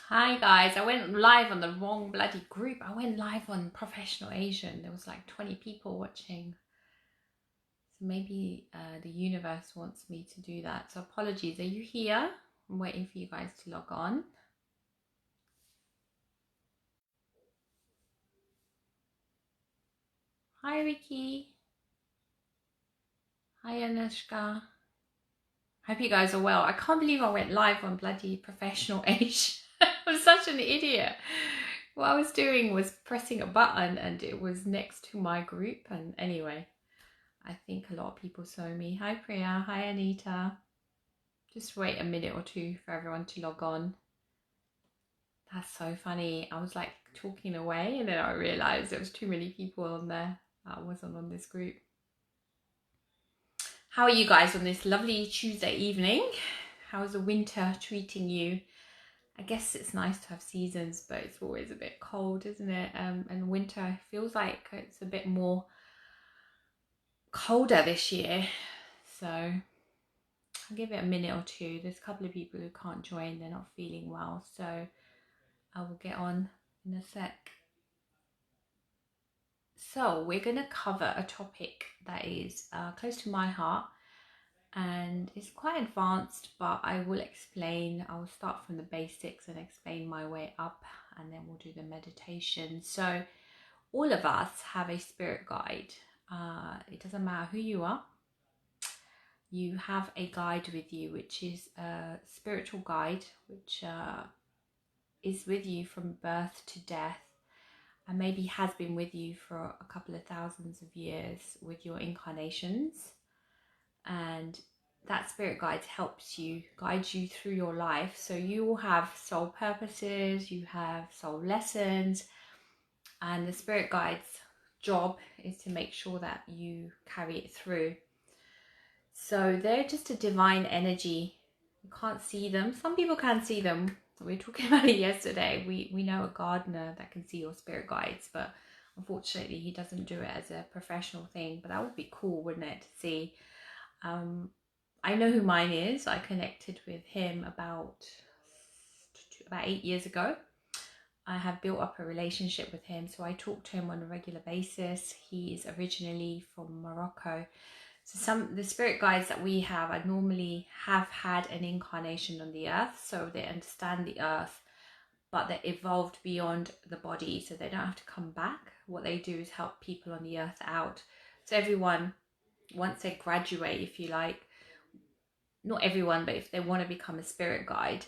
Hi guys, I went live on the wrong bloody group. I went live on Professional Asian. There was like 20 people watching. So maybe the universe wants me to do that. So apologies. Are you here? I'm waiting for you guys to log on. Hi Ricky. Hi Anushka. Hope you guys are well. I can't believe I went live on bloody Professional Asian. I'm such an idiot. What I was doing was pressing a button and it was next to my group. And anyway, I think a lot of people saw me. Hi Priya, hi Anita. Just wait a minute or two for everyone to log on. That's so funny. I was like talking away and then I realised there was too many people on there. I wasn't on this group. How are you guys on this lovely Tuesday evening? How's the winter treating you? I guess it's nice to have seasons, but it's always a bit cold, isn't it? And winter feels like it's a bit more colder this year. So I'll give it a minute or two. There's a couple of people who can't join. They're not feeling well. So I will get on in a sec. So we're going to cover a topic that is close to my heart and it's quite advanced, but I will explain. I will start from the basics and explain my way up, and then we'll do the meditation. So all of us have a spirit guide. It doesn't matter who you are. You have a guide with you, which is a spiritual guide, which is with you from birth to death, and maybe has been with you for a couple of thousands of years with your incarnations. And that spirit guide helps you, guides you through your life. So you will have soul purposes, you have soul lessons, and the spirit guide's job is to make sure that you carry it through. So they're just a divine energy. You can't see them. Some people can see them. We were talking about it yesterday. We know a gardener that can see your spirit guides, but unfortunately he doesn't do it as a professional thing. But that would be cool, wouldn't it, to see? I know who mine is. I connected with him about 8 years ago. I have built up a relationship with him, so I talk to him on a regular basis. He is originally from Morocco. So the spirit guides that we have are normally have had an incarnation on the earth, so they understand the earth, but they evolved beyond the body, so they don't have to come back. What they do is help people on the earth out. So everyone, once they graduate, if you like, not everyone, but if they want to become a spirit guide,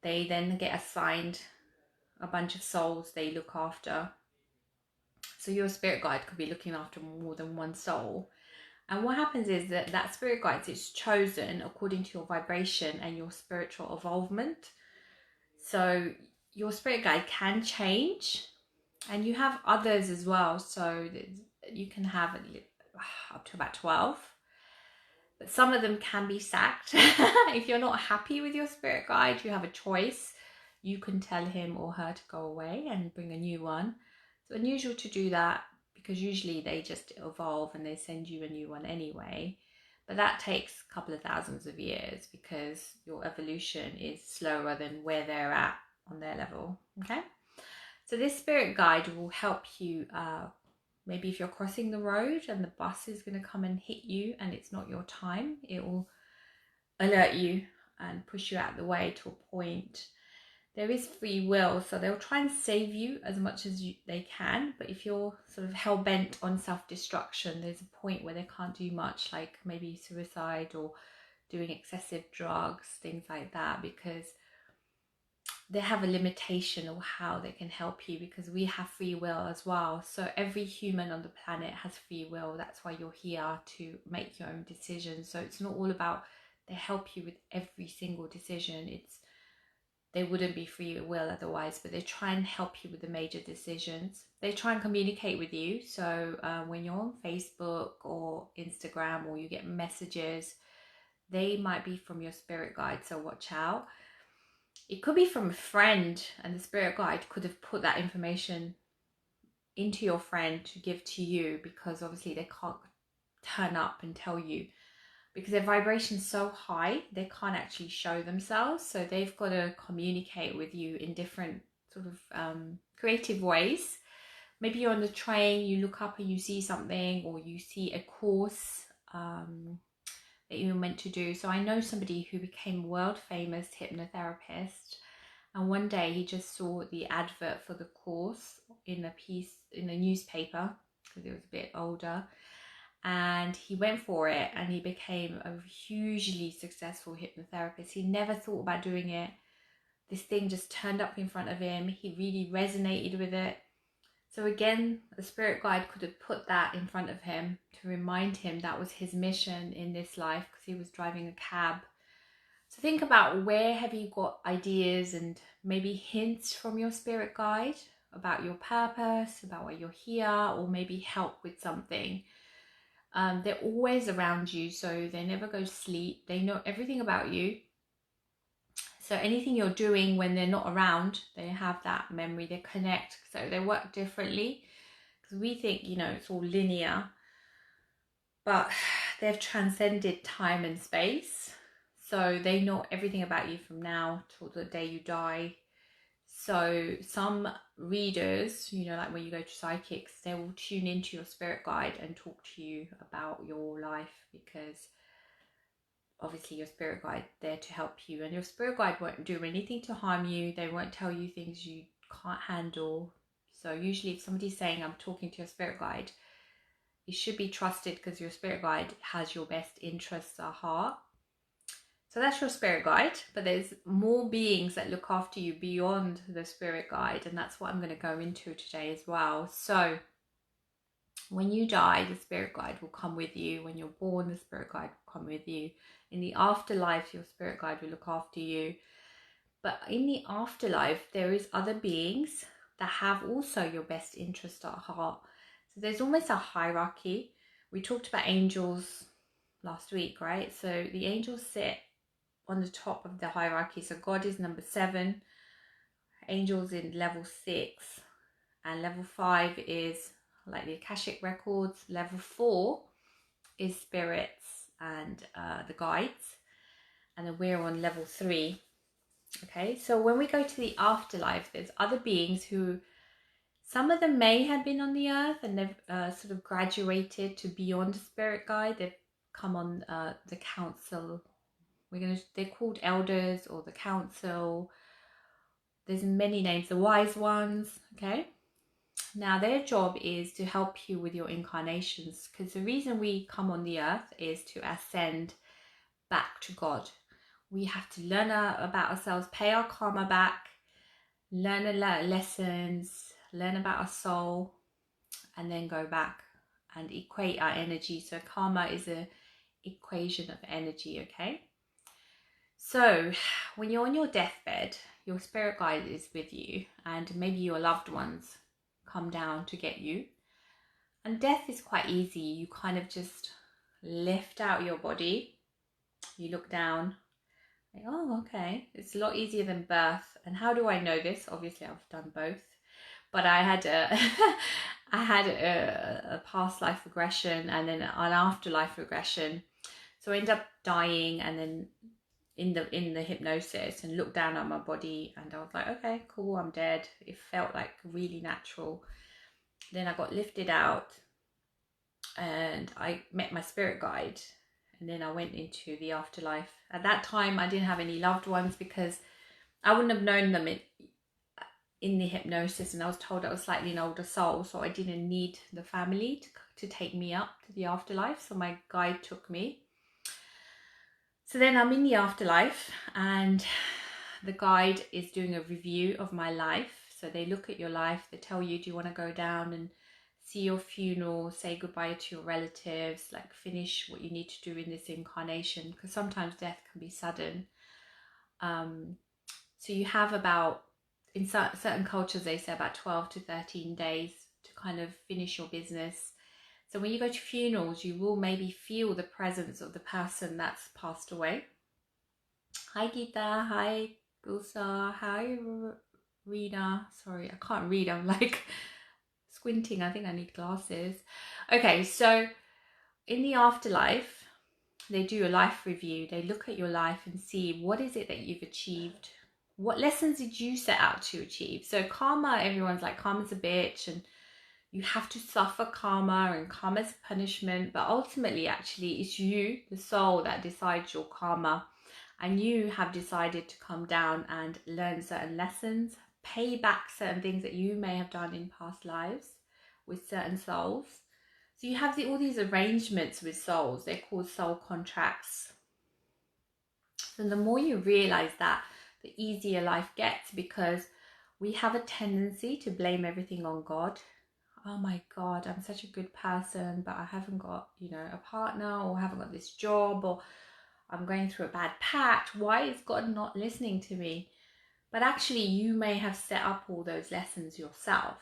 they then get assigned a bunch of souls they look after. So your spirit guide could be looking after more than one soul. And what happens is that spirit guide is chosen according to your vibration and your spiritual evolvement. So your spirit guide can change, and you have others as well. So you can have up to about 12. But some of them can be sacked. If you're not happy with your spirit guide, you have a choice. You can tell him or her to go away and bring a new one. It's unusual to do that because usually they just evolve and they send you a new one anyway. But that takes a couple of thousands of years because your evolution is slower than where they're at on their level. Okay? So this spirit guide will help you maybe if you're crossing the road and the bus is going to come and hit you and it's not your time, it will alert you and push you out of the way to a point. There is free will, so they'll try and save you as much as they can, but if you're sort of hell-bent on self-destruction, there's a point where they can't do much, like maybe suicide or doing excessive drugs, things like that, because they have a limitation of how they can help you, because we have free will as well. So every human on the planet has free will. That's why you're here, to make your own decisions. So it's not all about they help you with every single decision. They wouldn't be free will otherwise, but they try and help you with the major decisions. They try and communicate with you. So when you're on Facebook or Instagram or you get messages, they might be from your spirit guide, so watch out. It could be from a friend, and the spirit guide could have put that information into your friend to give to you, because obviously they can't turn up and tell you because their vibration's so high, they can't actually show themselves. So they've got to communicate with you in different sort of creative ways. Maybe you're on the train, you look up and you see something, or you see a course that you were meant to do. So I know somebody who became world famous hypnotherapist, and one day he just saw the advert for the course in a piece in a newspaper, because it was a bit older, and he went for it and he became a hugely successful hypnotherapist. He never thought about doing it. This thing just turned up in front of him. He really resonated with it. So again, the spirit guide could have put that in front of him to remind him that was his mission in this life, because he was driving a cab. So think about, where have you got ideas and maybe hints from your spirit guide about your purpose, about why you're here, or maybe help with something. They're always around you, so they never go to sleep. They know everything about you. So anything you're doing when they're not around, they have that memory, they connect. So they work differently, because we think, you know, it's all linear, but they've transcended time and space. So they know everything about you from now till the day you die. So some readers, you know, like when you go to psychics, they will tune into your spirit guide and talk to you about your life, because obviously your spirit guide there to help you, and your spirit guide won't do anything to harm you. They won't tell you things you can't handle. So usually if somebody's saying I'm talking to your spirit guide, it should be trusted, because your spirit guide has your best interests at heart. So that's your spirit guide, but there's more beings that look after you beyond the spirit guide, and that's what I'm going to go into today as well. So when you die, the spirit guide will come with you. When you're born, the spirit guide will come with you. In the afterlife, your spirit guide will look after you. But in the afterlife, there is other beings that have also your best interest at heart. So there's almost a hierarchy. We talked about angels last week, right? So the angels sit on the top of the hierarchy. So God is number 7, angels in level 6, and level 5 is like the Akashic records. Level 4 is spirits and the guides, and then we're on level 3. Okay, so when we go to the afterlife, there's other beings who, some of them may have been on the earth and they've sort of graduated to beyond spirit guide. They've come on the council. They're called elders or the council. There's many names, the wise ones. Okay, now their job is to help you with your incarnations, because the reason we come on the earth is to ascend back to God. We have to learn about ourselves, pay our karma back, learn a lot of lessons, learn about our soul, and then go back and equate our energy. So karma is an equation of energy, okay? So when you're on your deathbed, your spirit guide is with you, and maybe your loved ones come down to get you. And death is quite easy. You kind of just lift out your body, you look down, like, oh, okay. It's a lot easier than birth. And how do I know this? Obviously, I've done both. But I had a past life regression and then an afterlife regression. So I ended up dying, and then in the hypnosis, and looked down at my body, and I was like, okay, cool, I'm dead. It felt like really natural. Then I got lifted out and I met my spirit guide, and then I went into the afterlife. At that time, I didn't have any loved ones, because I wouldn't have known them in the hypnosis, and I was told I was slightly an older soul, so I didn't need the family to take me up to the afterlife. So my guide took me. So then I'm in the afterlife, and the guide is doing a review of my life. So they look at your life, they tell you, do you want to go down and see your funeral, say goodbye to your relatives, like finish what you need to do in this incarnation, because sometimes death can be sudden. So you have about, in certain cultures, they say about 12 to 13 days to kind of finish your business. So when you go to funerals, you will maybe feel the presence of the person that's passed away. Hi Geeta, hi Gulsa, hi Rina. Sorry, I can't read, I'm like squinting. I think I need glasses. Okay, so in the afterlife, They do a life review. They look at your life and see what is it that you've achieved. What lessons did you set out to achieve? So karma, everyone's like, karma's a bitch and you have to suffer karma and karma's punishment. But ultimately, actually, it's you, the soul, that decides your karma. And you have decided to come down and learn certain lessons, pay back certain things that you may have done in past lives with certain souls. So you have all these arrangements with souls. They're called soul contracts. So the more you realize that, the easier life gets, because we have a tendency to blame everything on God. Oh my God, I'm such a good person, but I haven't got, a partner, or haven't got this job, or I'm going through a bad patch. Why is God not listening to me? But actually, you may have set up all those lessons yourself.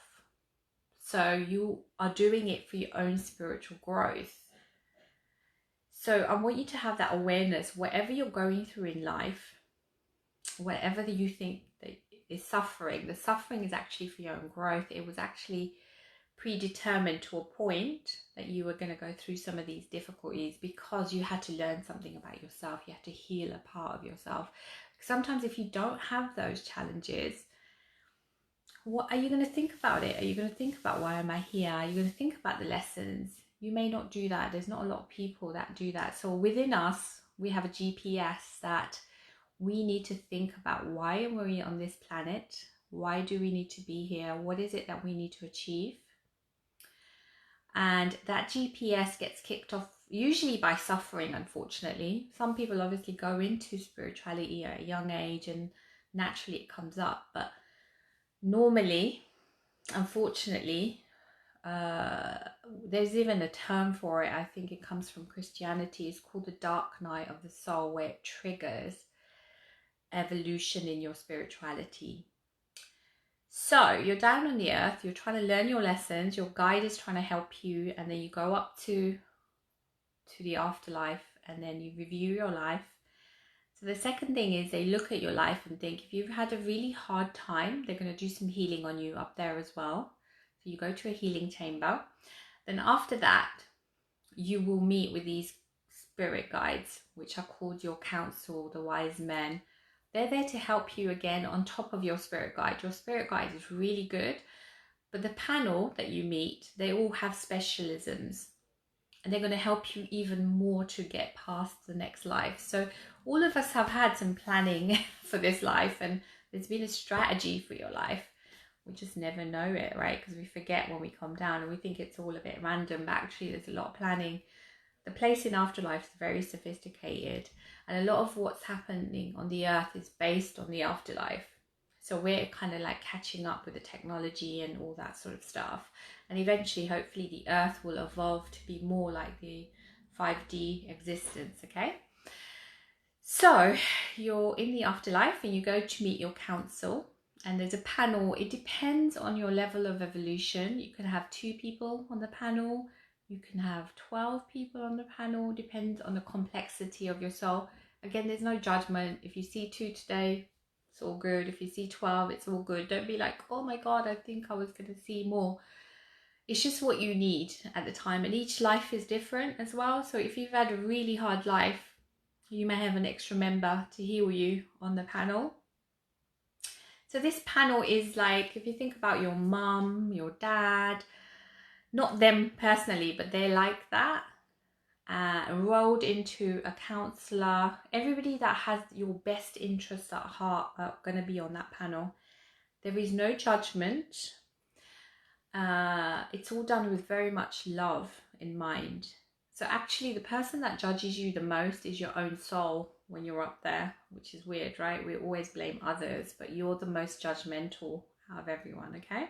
So you are doing it for your own spiritual growth. So I want you to have that awareness, whatever you're going through in life, whatever that you think that is suffering, the suffering is actually for your own growth. It was actually predetermined to a point that you were going to go through some of these difficulties because you had to learn something about yourself. You had to heal a part of yourself. Sometimes if you don't have those challenges, what are you going to think about it? Are you going to think about, why am I here? Are you going to think about the lessons? You may not do that. There's not a lot of people that do that. So within us, we have a GPS that we need to think about, why am we on this planet? Why do we need to be here? What is it that we need to achieve? And that GPS gets kicked off usually by suffering, unfortunately. Some people obviously go into spirituality at a young age and naturally it comes up. But normally, unfortunately, there's even a term for it. I think it comes from Christianity. It's called the dark night of the soul, where it triggers evolution in your spirituality. So you're down on the earth, you're trying to learn your lessons, your guide is trying to help you, and then you go up to the afterlife and then you review your life. So the second thing is they look at your life and think, if you've had a really hard time, they're going to do some healing on you up there as well. So you go to a healing chamber. Then after that, you will meet with these spirit guides, which are called your council, the wise men. They're there to help you again on top of your spirit guide. Your spirit guide is really good, but the panel that you meet, they all have specialisms and they're going to help you even more to get past the next life. So all of us have had some planning for this life, and there's been a strategy for your life. We just never know it, right? Because we forget when we come down and we think it's all a bit random, but actually there's a lot of planning. The place in afterlife is very sophisticated, and a lot of what's happening on the earth is based on the afterlife. So we're kind of like catching up with the technology and all that sort of stuff. And eventually, hopefully, the earth will evolve to be more like the 5D existence, okay? So you're in the afterlife and you go to meet your council, and there's a panel. It depends on your level of evolution. You can have 2 people on the panel. You can have 12 people on the panel, depends on the complexity of your soul. Again, there's no judgment. If you see 2 today, it's all good. If you see 12, it's all good. Don't be like, oh my God, I think I was going to see more. It's just what you need at the time. And each life is different as well. So if you've had a really hard life, you may have an extra member to heal you on the panel. So this panel is like, if you think about your mum, your dad, not them personally, but they're like that, rolled into a counselor. Everybody that has your best interests at heart are going to be on that panel. There is no judgment. It's all done with very much love in mind. So actually the person that judges you the most is your own soul when you're up there, which is weird, right? We always blame others, but you're the most judgmental out of everyone, okay?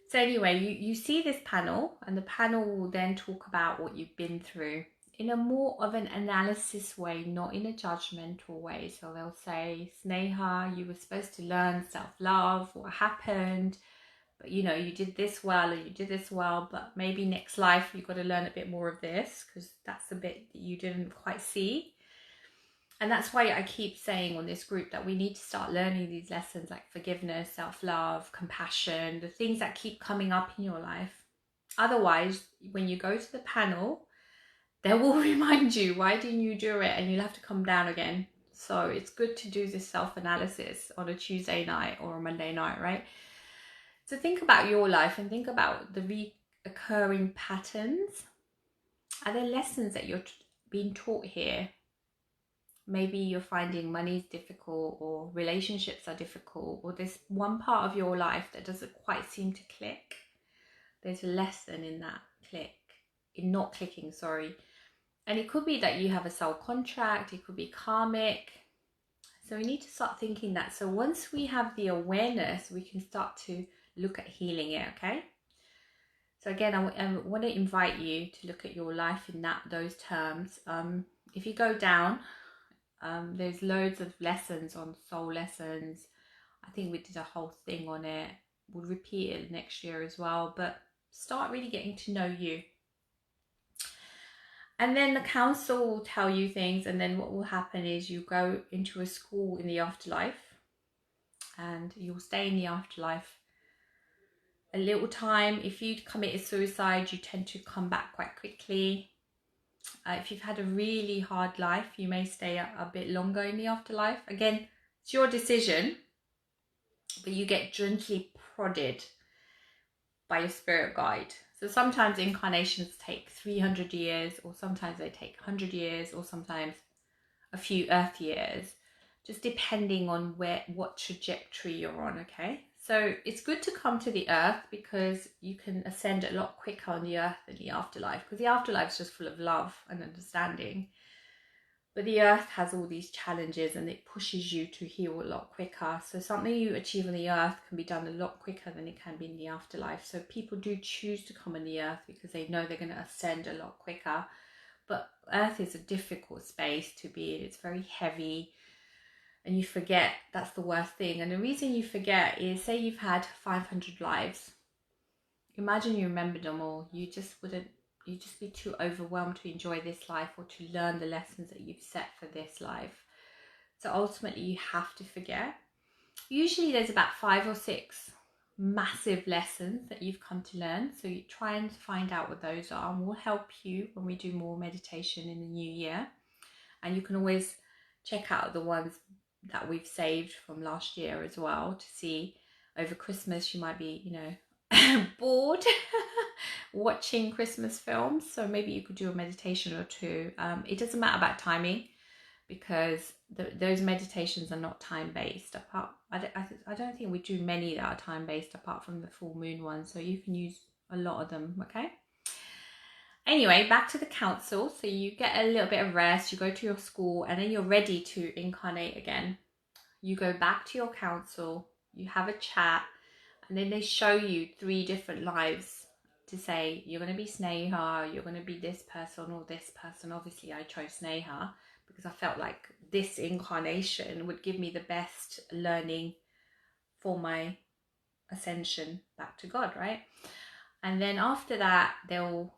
So anyway, you see this panel, and the panel will then talk about what you've been through in a more of an analysis way, not in a judgmental way. So they'll say, Sneha, you were supposed to learn self-love, what happened, but you did this well, or you did this well, but maybe next life you've got to learn a bit more of this, because that's the bit that you didn't quite see. And that's why I keep saying on this group that we need to start learning these lessons like forgiveness, self-love, compassion, the things that keep coming up in your life. Otherwise, when you go to the panel, they will remind you, why didn't you do it? And you'll have to come down again. So it's good to do this self-analysis on a Tuesday night or a Monday night, right? So think about your life and think about the recurring patterns. Are there lessons that you're being taught here? Maybe you're finding money is difficult, or relationships are difficult, or there's one part of your life that doesn't quite seem to click. There's a lesson in that not clicking, sorry. And it could be that you have a soul contract, it could be karmic. So we need to start thinking that. So once we have the awareness, we can start to look at healing it, okay? So again, I want to invite you to look at your life in those terms. If you go down, there's loads of lessons on soul lessons. I think we did a whole thing on it. We'll repeat it next year as well, but start really getting to know you. And then the council will tell you things, and then what will happen is you go into a school in the afterlife, and you'll stay in the afterlife a little time. If you committed suicide, you tend to come back quite quickly. If you've had a really hard life, you may stay a bit longer in the afterlife. Again, it's your decision, but you get gently prodded by your spirit guide. So sometimes incarnations take 300 years, or sometimes they take 100 years, or sometimes a few earth years, just depending on what trajectory you're on, okay? So it's good to come to the earth because you can ascend a lot quicker on the earth than the afterlife, because the afterlife is just full of love and understanding. But the earth has all these challenges and it pushes you to heal a lot quicker. So something you achieve on the earth can be done a lot quicker than it can be in the afterlife. So people do choose to come on the earth because they know they're going to ascend a lot quicker. But earth is a difficult space to be in. It's very heavy and you forget. That's the worst thing. And the reason you forget is, say you've had 500 lives. Imagine you remembered them all. You'd just be too overwhelmed to enjoy this life or to learn the lessons that you've set for this life. So ultimately you have to forget. Usually there's about 5 or 6 massive lessons that you've come to learn. So you try and find out what those are, and we'll help you when we do more meditation in the new year. And you can always check out the ones that we've saved from last year as well to see. Over Christmas you might be, bored watching Christmas films, so maybe you could do a meditation or two. It doesn't matter about timing, because those meditations are not time-based. I don't think we do many that are time-based apart from the full moon one, so you can use a lot of them, okay? Anyway, back to the council. So you get a little bit of rest, you go to your school, and then you're ready to incarnate again. You go back to your council, you have a chat, and then they show you 3 different lives to say, you're going to be Sneha, you're going to be this person or this person. Obviously, I chose Sneha because I felt like this incarnation would give me the best learning for my ascension back to God, right? And then after that, they'll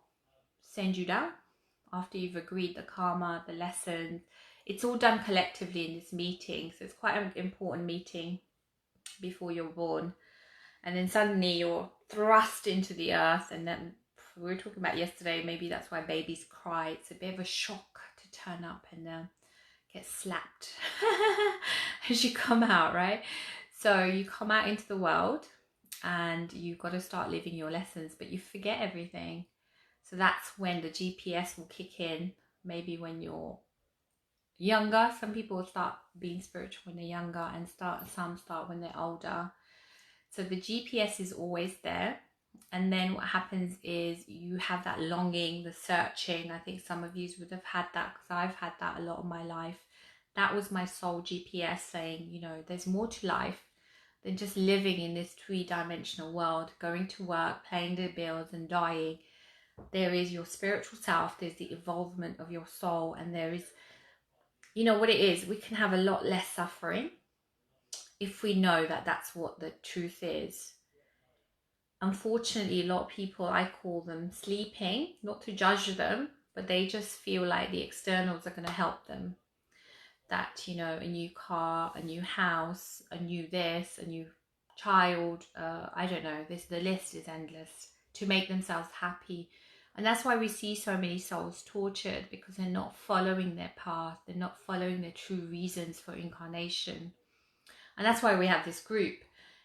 send you down after you've agreed the karma, the lessons. It's all done collectively in this meeting. So it's quite an important meeting before you're born. And then suddenly you're thrust into the earth, and then we were talking about yesterday, maybe that's why babies cry. It's a bit of a shock to turn up and get slapped as you come out, right? So you come out into the world and you've got to start living your lessons, but you forget everything. So that's when the GPS will kick in, maybe when you're younger. Some people start being spiritual when they're younger, and some start when they're older. So the GPS is always there. And then what happens is you have that longing, the searching. I think some of you would have had that, because I've had that a lot of my life. That was my soul GPS saying, there's more to life than just living in this 3-dimensional world, going to work, paying the bills and dying. There is your spiritual self, there's the evolvement of your soul, and there is, what it is, we can have a lot less suffering if we know that that's what the truth is. Unfortunately, a lot of people, I call them sleeping, not to judge them, but they just feel like the externals are going to help them. That, a new car, a new house, a new this, a new child, I don't know, the list is endless, to make themselves happy And that's why we see so many souls tortured, because they're not following their path, they're not following their true reasons for incarnation. And that's why we have this group,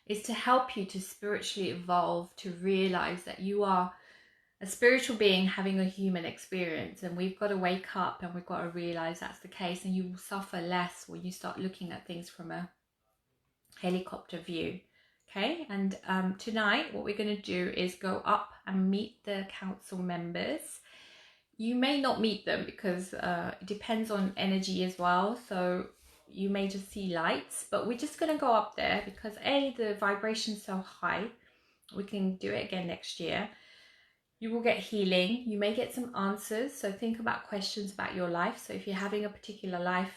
is to help you to spiritually evolve, to realize that you are a spiritual being having a human experience, and we've got to wake up and we've got to realize that's the case, and you will suffer less when you start looking at things from a helicopter view. Okay, and tonight what we're going to do is go up and meet the council members. You may not meet them because it depends on energy as well, so you may just see lights, but we're just going to go up there because the vibration's so high. We can do it again next year. You will get healing, you may get some answers, so think about questions about your life. So if you're having a particular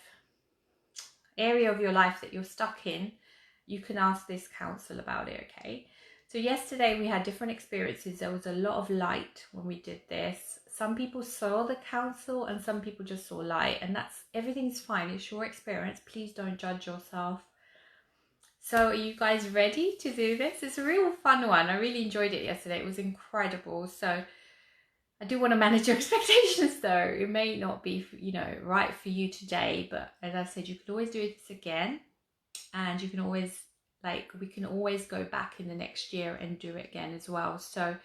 area of your life that you're stuck in, you can ask this council about it, okay? So yesterday we had different experiences. There was a lot of light when we did this. Some people saw the council and some people just saw light, and everything's fine. It's your experience. Please don't judge yourself. So are you guys ready to do this? It's a real fun one. I really enjoyed it yesterday. It was incredible. So I do want to manage your expectations though. It may not be, right for you today, but as I said, you could always do this again, and you can always, we can always go back in the next year and do it again as well. So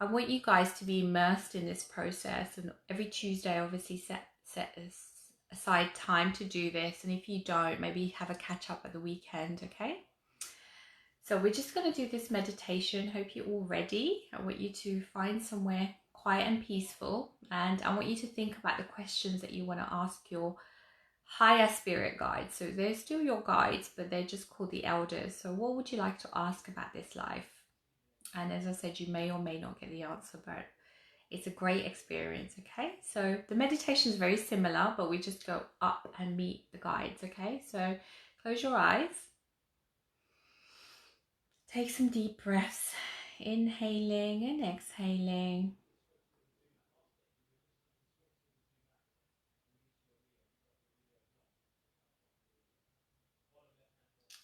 I want you guys to be immersed in this process, and every Tuesday obviously set aside time to do this, and if you don't, maybe have a catch up at the weekend, okay? So we're just going to do this meditation. Hope you're all ready. I want you to find somewhere quiet and peaceful, and I want you to think about the questions that you want to ask your higher spirit guides. So they're still your guides, but they're just called the elders. So what would you like to ask about this life? And as I said, you may or may not get the answer, but it's a great experience, okay? So the meditation is very similar, but we just go up and meet the guides, okay? So close your eyes. Take some deep breaths, inhaling and exhaling.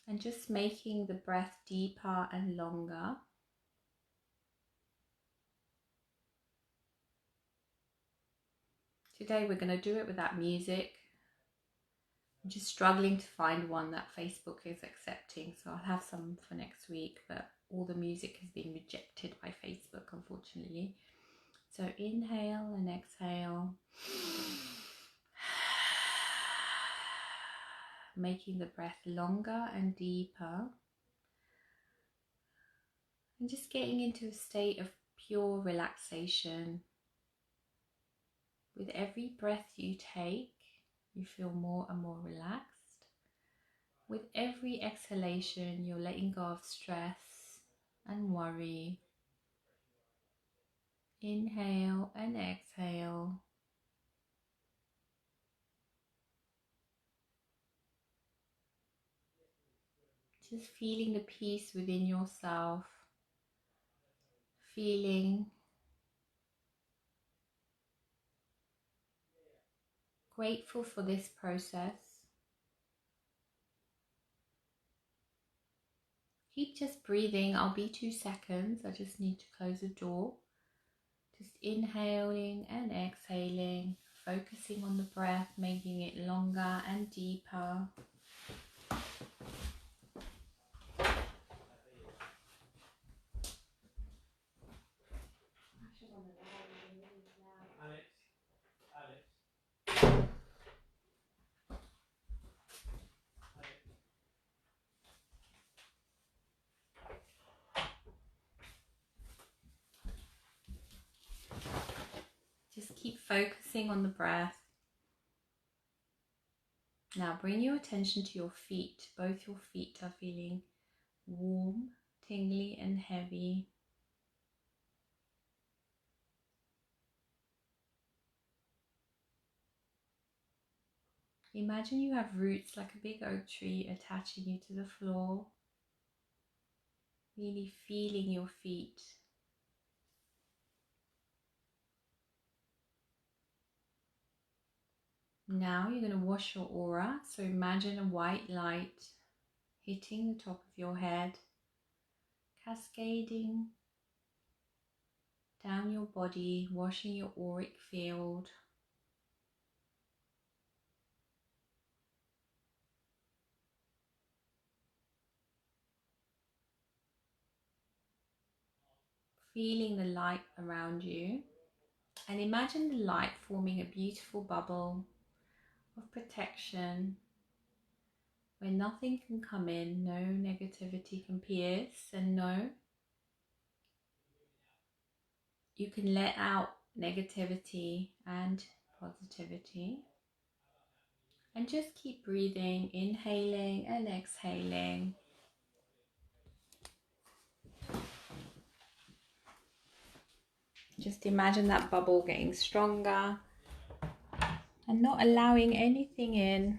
And just making the breath deeper and longer. Today we're going to do it without music. I'm just struggling to find one that Facebook is accepting, so I'll have some for next week, but all the music has been rejected by Facebook, unfortunately. So inhale and exhale. Making the breath longer and deeper. And just getting into a state of pure relaxation. With every breath you take, you feel more and more relaxed. With every exhalation, you're letting go of stress and worry. Inhale and exhale. Just feeling the peace within yourself. Feeling grateful for this process. Keep just breathing. I'll be 2 seconds. I just need to close the door. Just inhaling and exhaling, focusing on the breath, making it longer and deeper. Just keep focusing on the breath. Now bring your attention to your feet. Both your feet are feeling warm, tingly and heavy. Imagine you have roots like a big oak tree attaching you to the floor. Really feeling your feet. Now you're going to wash your aura. So imagine a white light hitting the top of your head, cascading down your body, washing your auric field. Feeling the light around you, and imagine the light forming a beautiful bubble of protection where nothing can come in, no negativity can pierce, and no, you can let out negativity and positivity. And just keep breathing, inhaling and exhaling. Just imagine that bubble getting stronger and not allowing anything in.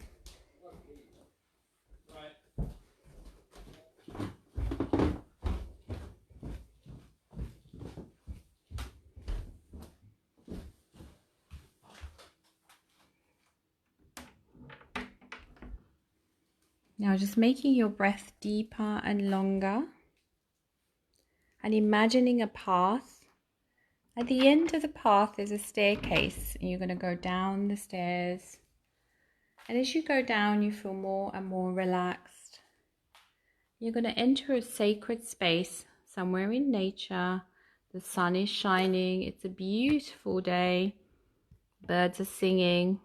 Now just making your breath deeper and longer, and imagining a path. At the end of the path is a staircase, and you're going to go down the stairs. And as you go down, you feel more and more relaxed. You're going to enter a sacred space somewhere in nature. The sun is shining. It's a beautiful day. Birds are singing.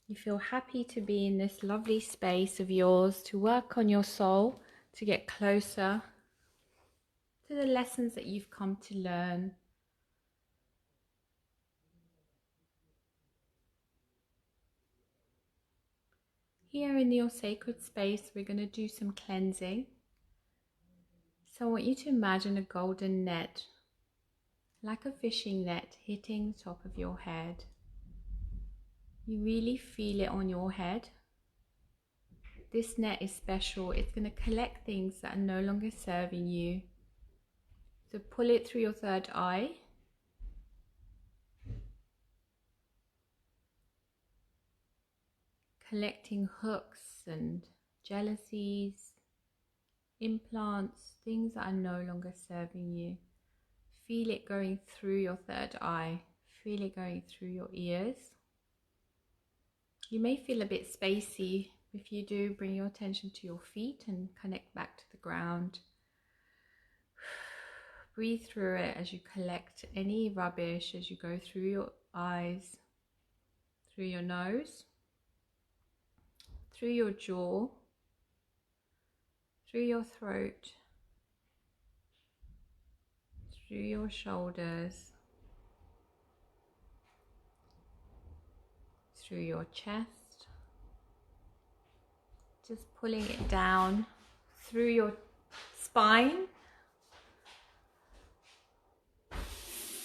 You feel happy to be in this lovely space of yours, to work on your soul, to get closer to the lessons that you've come to learn. Here in your sacred space, we're going to do some cleansing. So I want you to imagine a golden net, like a fishing net, hitting the top of your head. You really feel it on your head. This net is special. It's going to collect things that are no longer serving you. So pull it through your third eye. Collecting hooks and jealousies, implants, things that are no longer serving you. Feel it going through your third eye. Feel it going through your ears. You may feel a bit spacey. If you do, bring your attention to your feet and connect back to the ground. Breathe through it as you collect any rubbish as you go through your eyes, through your nose, through your jaw, through your throat, through your shoulders, through your chest, just pulling it down through your spine,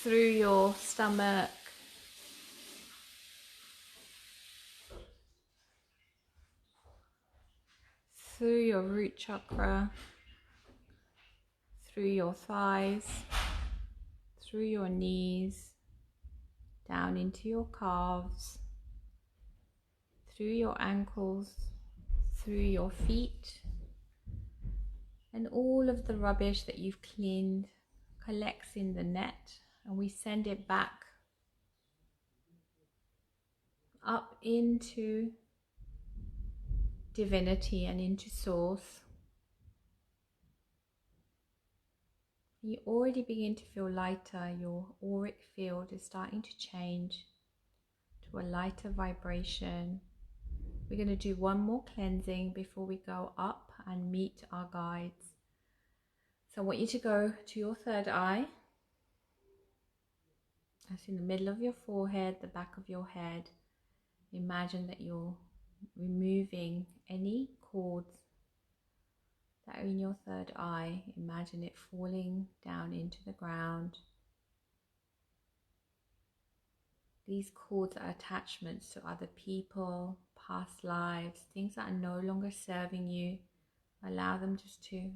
through your stomach, through your root chakra, through your thighs, through your knees, down into your calves, through your ankles, through your feet, and all of the rubbish that you've cleaned collects in the net, and we send it back up into divinity and into source. You already begin to feel lighter. Your auric field is starting to change to a lighter vibration. We're going to do one more cleansing before we go up and meet our guides. So I want you to go to your third eye. That's in the middle of your forehead, the back of your head. Imagine that you're removing any cords that are in your third eye. Imagine it falling down into the ground. These cords are attachments to other people, past lives, things that are no longer serving you. Allow them just to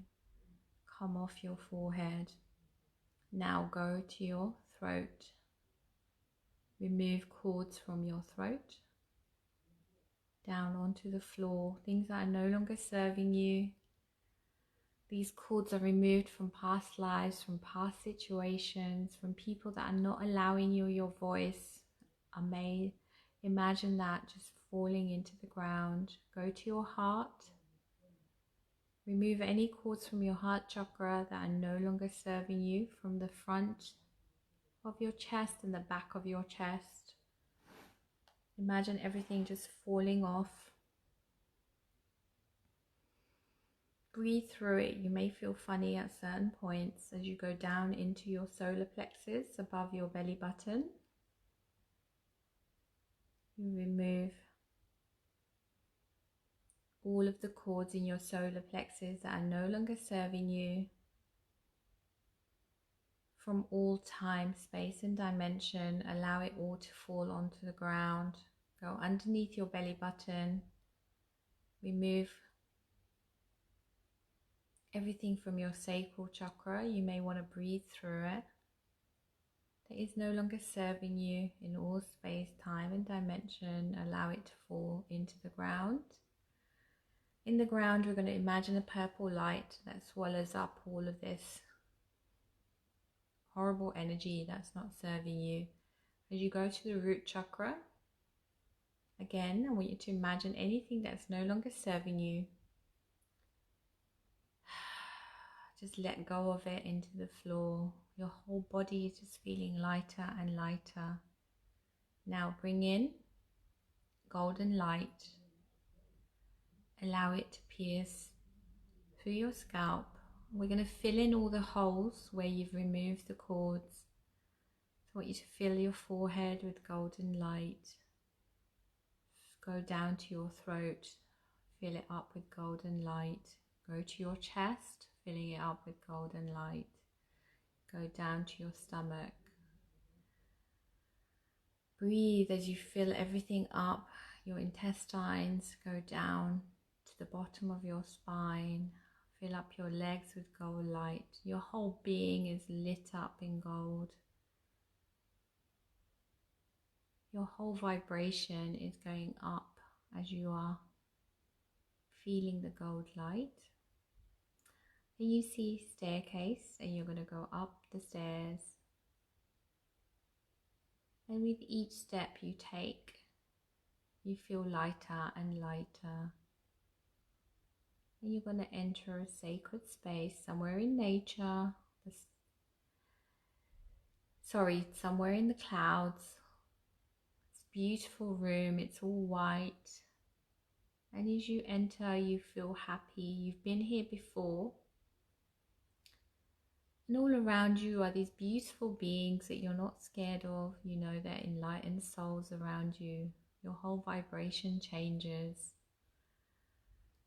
come off your forehead. Now go to your throat. Remove cords from your throat, down onto the floor, things that are no longer serving you. These cords are removed from past lives, from past situations, from people that are not allowing you your voice. Imagine that just falling into the ground. Go to your heart. Remove any cords from your heart chakra that are no longer serving you, from the front of your chest and the back of your chest. Imagine everything just falling off. Breathe through it. You may feel funny at certain points as you go down into your solar plexus above your belly button. You remove all of the cords in your solar plexus that are no longer serving you, from all time, space and dimension. Allow it all to fall onto the ground. Go underneath your belly button. Remove everything from your sacral chakra. You may want to breathe through it. That is no longer serving you in all space, time and dimension. Allow it to fall into the ground. In the ground, we're going to imagine a purple light that swallows up all of this horrible energy that's not serving you. As you go to the root chakra, again, I want you to imagine anything that's no longer serving you. Just let go of it into the floor. Your whole body is just feeling lighter and lighter. Now bring in golden light. Allow it to pierce through your scalp. We're going to fill in all the holes where you've removed the cords. So I want you to fill your forehead with golden light. Go down to your throat. Fill it up with golden light. Go to your chest, filling it up with golden light. Go down to your stomach. Breathe as you fill everything up. Your intestines, go down to the bottom of your spine. Fill up your legs with gold light. Your whole being is lit up in gold. Your whole vibration is going up as you are feeling the gold light. And you see staircase, and you're going to go up the stairs. And with each step you take, you feel lighter and lighter. And you're going to enter a sacred space somewhere in nature, somewhere in the clouds. It's a beautiful room, it's all white. And as you enter, you feel happy. You've been here before. And all around you are these beautiful beings that you're not scared of. You know, they're enlightened souls around you. Your whole vibration changes.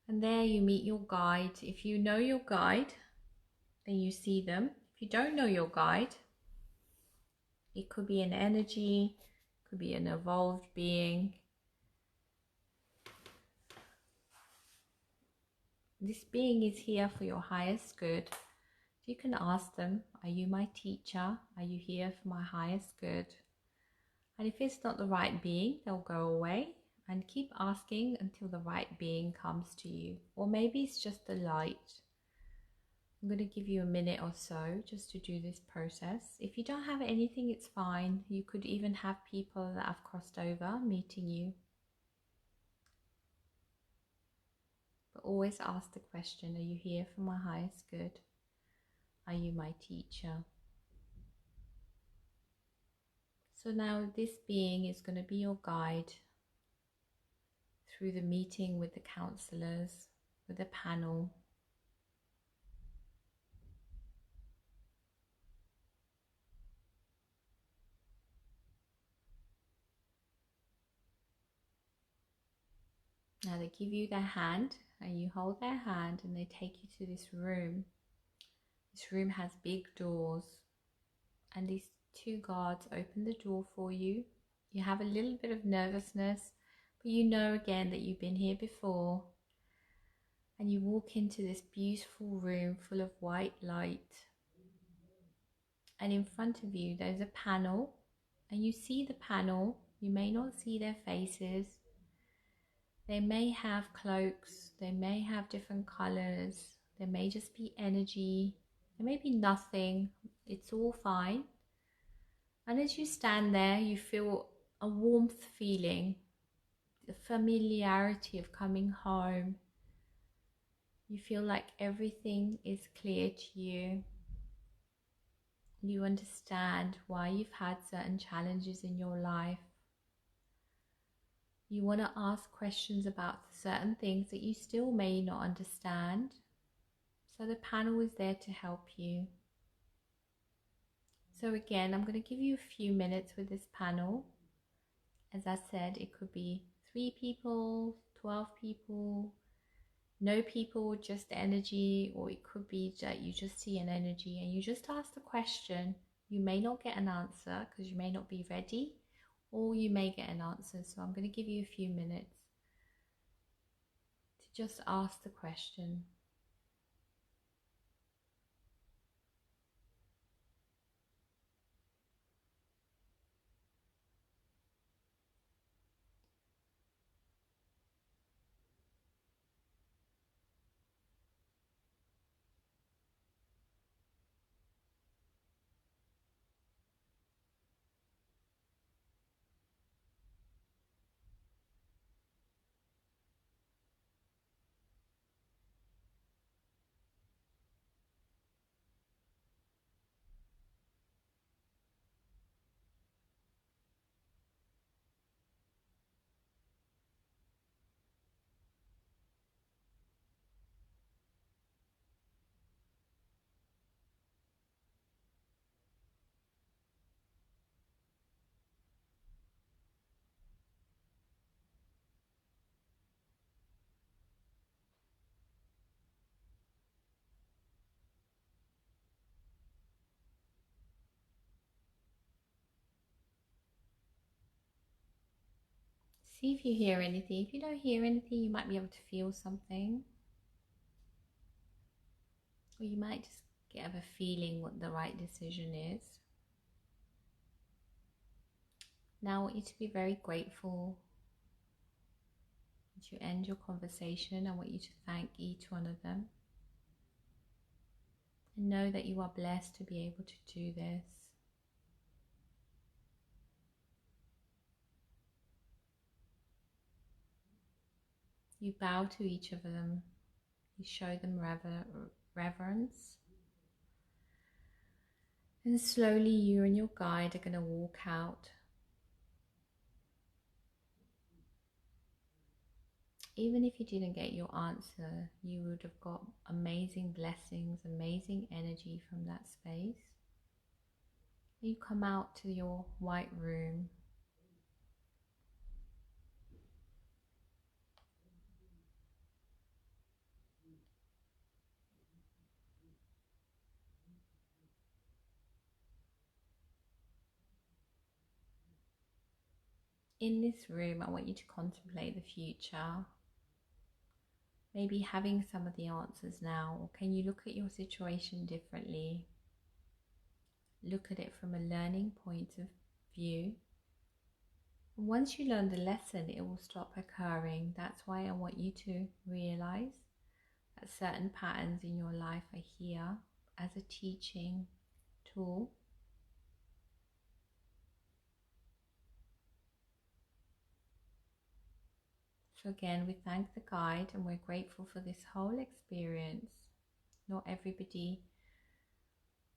And there you meet your guide. If you know your guide, then you see them. If you don't know your guide, it could be an energy, it could be an evolved being. This being is here for your highest good. You can ask them, are you my teacher? Are you here for my highest good? And if it's not the right being, they'll go away, and keep asking until the right being comes to you. Or maybe it's just the light. I'm going to give you a minute or so just to do this process. If you don't have anything, it's fine. You could even have people that have crossed over meeting you. But always ask the question, are you here for my highest good? Are you my teacher? So now this being is going to be your guide through the meeting with the counselors, with the panel. Now they give you their hand and you hold their hand, and they take you to this room. This room has big doors, and these two guards open the door for you. You have a little bit of nervousness, but you know again that you've been here before. And you walk into this beautiful room full of white light. And in front of you there's a panel, and you see the panel. You may not see their faces. They may have cloaks, they may have different colors, There may just be energy. There may be nothing. It's all fine. And as you stand there, you feel a warmth feeling, the familiarity of coming home. You feel like everything is clear to you. You understand why you've had certain challenges in your life. You want to ask questions about certain things that you still may not understand. So the panel is there to help you. So again, I'm going to give you a few minutes with this panel. As I said, it could be 3 people, 12 people, no people, just energy, or it could be that you just see an energy and you just ask the question. You may not get an answer because you may not be ready, or you may get an answer. So I'm going to give you a few minutes to just ask the question. See if you hear anything. If you don't hear anything, you might be able to feel something. Or you might just get a feeling what the right decision is. Now I want you to be very grateful. As you end your conversation, I want you to thank each one of them. And know that you are blessed to be able to do this. You bow to each of them. You show them reverence. And slowly you and your guide are going to walk out. Even if you didn't get your answer, you would have got amazing blessings, amazing energy from that space. You come out to your white room. In this room, I want you to contemplate the future. Maybe having some of the answers now, or can you look at your situation differently? Look at it from a learning point of view. And once you learn the lesson, it will stop occurring. That's why I want you to realize that certain patterns in your life are here as a teaching tool. So again, we thank the guide and we're grateful for this whole experience. Not everybody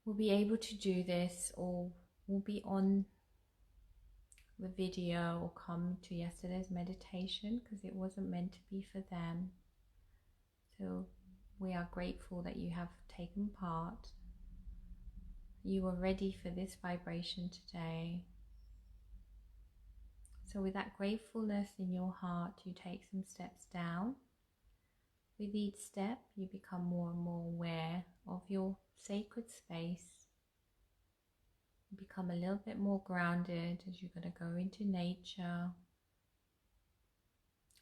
will be able to do this or will be on the video or come to yesterday's meditation because it wasn't meant to be for them. So we are grateful that you have taken part. You were ready for this vibration today. So with that gratefulness in your heart, you take some steps down. With each step, you become more and more aware of your sacred space. You become a little bit more grounded as you're going to go into nature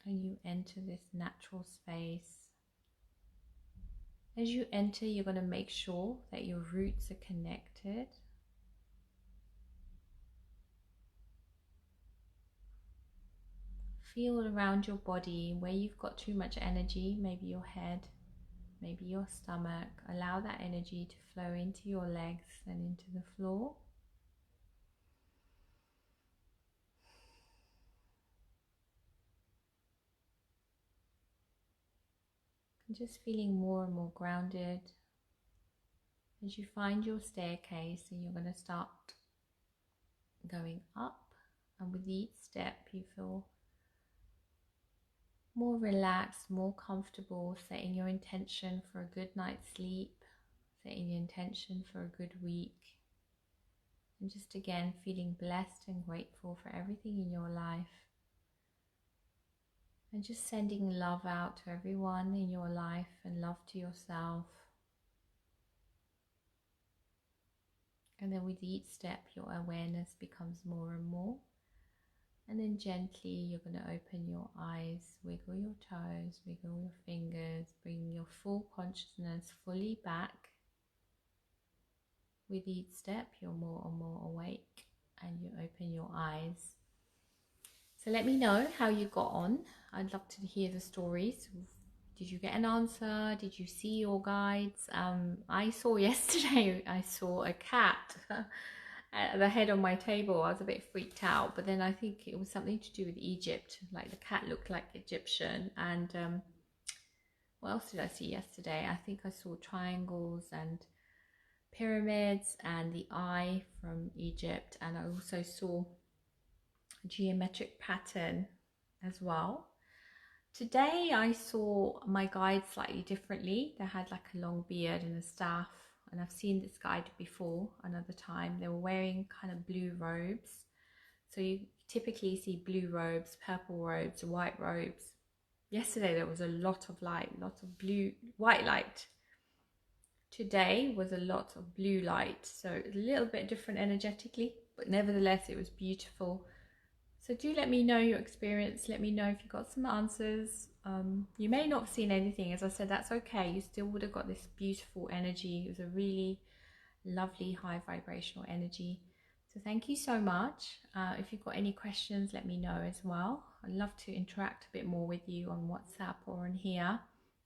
and you enter this natural space. As you enter, you're going to make sure that your roots are connected. Feel around your body where you've got too much energy, maybe your head, maybe your stomach. Allow that energy to flow into your legs and into the floor. And just feeling more and more grounded as you find your staircase, and you're going to start going up, and with each step you feel more relaxed, more comfortable, setting your intention for a good night's sleep, setting your intention for a good week, and just again feeling blessed and grateful for everything in your life, and just sending love out to everyone in your life and love to yourself. And then with each step your awareness becomes more and more. And then gently you're going to open your eyes, wiggle your toes, wiggle your fingers, bring your full consciousness fully back. With each step you're more and more awake, and you open your eyes. So let me know how you got on. I'd love to hear the stories. Did you get an answer? Did you see your guides? I saw yesterday, I saw a cat at the head of my table. I was a bit freaked out, but then I think it was something to do with Egypt. Like the cat looked like Egyptian. And what else did I see yesterday? I think I saw triangles and pyramids and the eye from Egypt. And I also saw a geometric pattern as well. Today I saw my guide slightly differently. They had like a long beard and a staff, and I've seen this guide before another time. They were wearing kind of blue robes. So you typically see blue robes, purple robes, white robes. Yesterday there was a lot of light, lots of blue, white light. Today was a lot of blue light, so a little bit different energetically, but nevertheless it was beautiful. So do let me know your experience. Let me know if you got some answers. You may not have seen anything. As I said, that's okay. You still would have got this beautiful energy. It was a really lovely high vibrational energy. So thank you so much. If you've got any questions, let me know as well. I'd love to interact a bit more with you on WhatsApp or on here.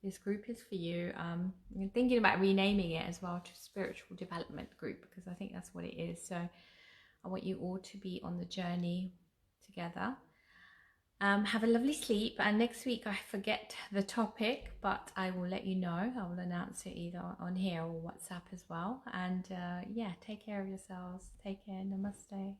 This group is for you. I'm thinking about renaming it as well to Spiritual Development Group, because I think that's what it is. So I want you all to be on the journey together. Have a lovely sleep, and next week I forget the topic, but I will let you know. I will announce it either on here or WhatsApp as well. And yeah, take care of yourselves. Take care. Namaste.